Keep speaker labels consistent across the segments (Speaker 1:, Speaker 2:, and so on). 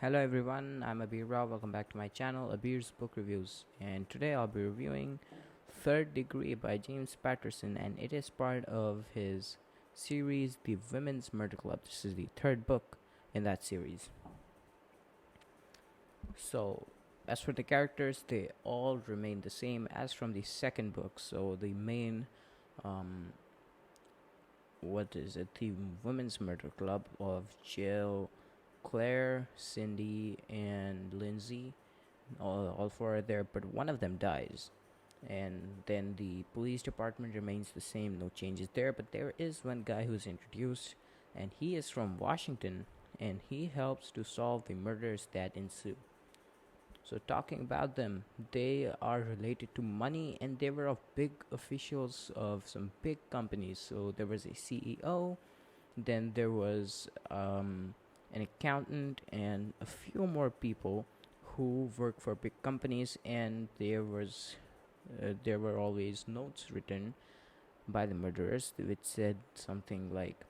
Speaker 1: Hello everyone, I'm Abeer Rao. Welcome back to my channel, Abeer's Book Reviews. And today I'll be reviewing Third Degree by James Patterson, and it is part of his series, The Women's Murder Club. This is the third book in that series. So, as for the characters, they all remain the same as from the second book. So, the main, um, the Women's Murder Club of Jill, Claire, Cindy, and Lindsay. All four are there, but one of them dies. And then the police department remains the same, no changes there. But there is one guy who's introduced, and he is from Washington, and he helps to solve the murders that ensue. So, talking about them, they are related to money, and they were of big officials of some big companies. So, there was a CEO, then there was an accountant, and a few more people who work for big companies, and there were always notes written by the murderers which said something like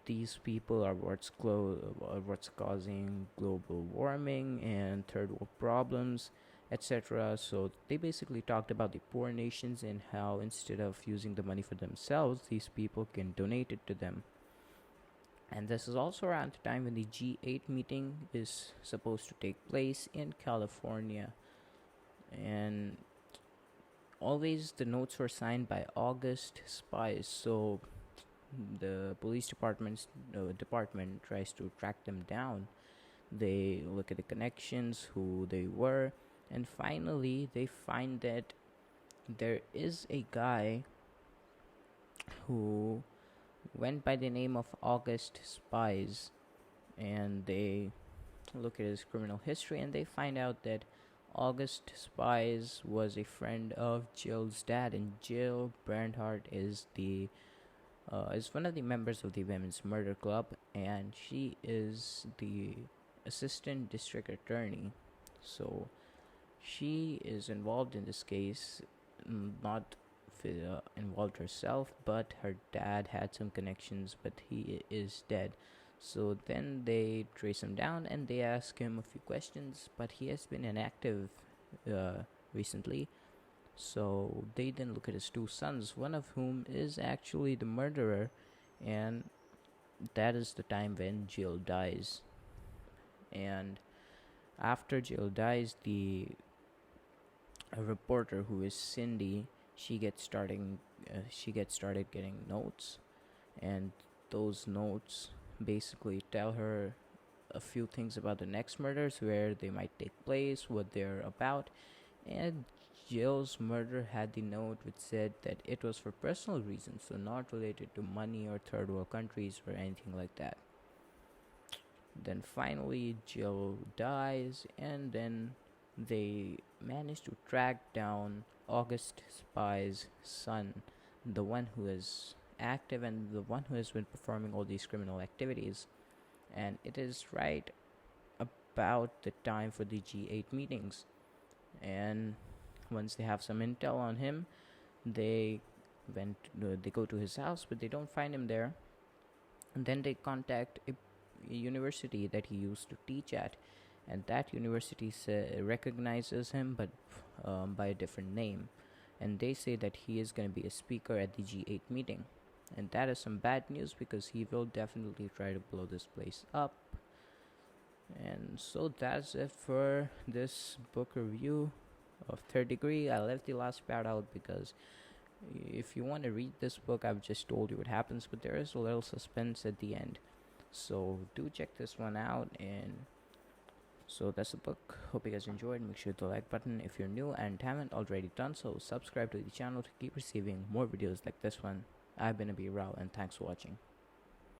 Speaker 1: these people are what's causing global warming and third world problems, etc. So they basically talked about the poor nations and how instead of using the money for themselves, these people can donate it to them. And this is also around the time when the G8 meeting is supposed to take place in California. And always the notes were signed by August spies. So the police department tries to track them down. They look at the connections, who they were, and finally they find that there is a guy who went by the name of August Spies, and they look at his criminal history and they find out that August Spies was a friend of Jill's dad, and Jill Brandhart is one of the members of the Women's Murder Club, and she is the assistant district attorney. So she is involved in this case, not involved herself, but her dad had some connections, but he is dead. So then they trace him down and they ask him a few questions, but he has been inactive recently. So they then look at his two sons, one of whom is actually the murderer, and that is the time when Jill dies. And after Jill dies, the a reporter who is Cindy, she gets started getting notes, and those notes basically tell her a few things about the next murders, where they might take place, what they're about. And Jill's murder had the note which said that it was for personal reasons, so not related to money or third world countries or anything like that. Then finally Jill dies, and then they manage to track down August Spy's son, the one who is active and the one who has been performing all these criminal activities. And it is right about the time for the G8 meetings. And once they have some intel on him, they they go to his house, but they don't find him there. And then they contact a university that he used to teach at, and that university recognizes him, but by a different name. And they say that he is going to be a speaker at the G8 meeting. And that is some bad news because he will definitely try to blow this place up. And so that's it for this book review of Third Degree. I left the last part out because if you want to read this book, I've just told you what happens, but there is a little suspense at the end. So do check this one out. And so that's the book. Hope you guys enjoyed. Make sure to hit the like button if you're new and haven't already done so. Subscribe to the channel to keep receiving more videos like this one. I've been Abeer Rao, and thanks for watching.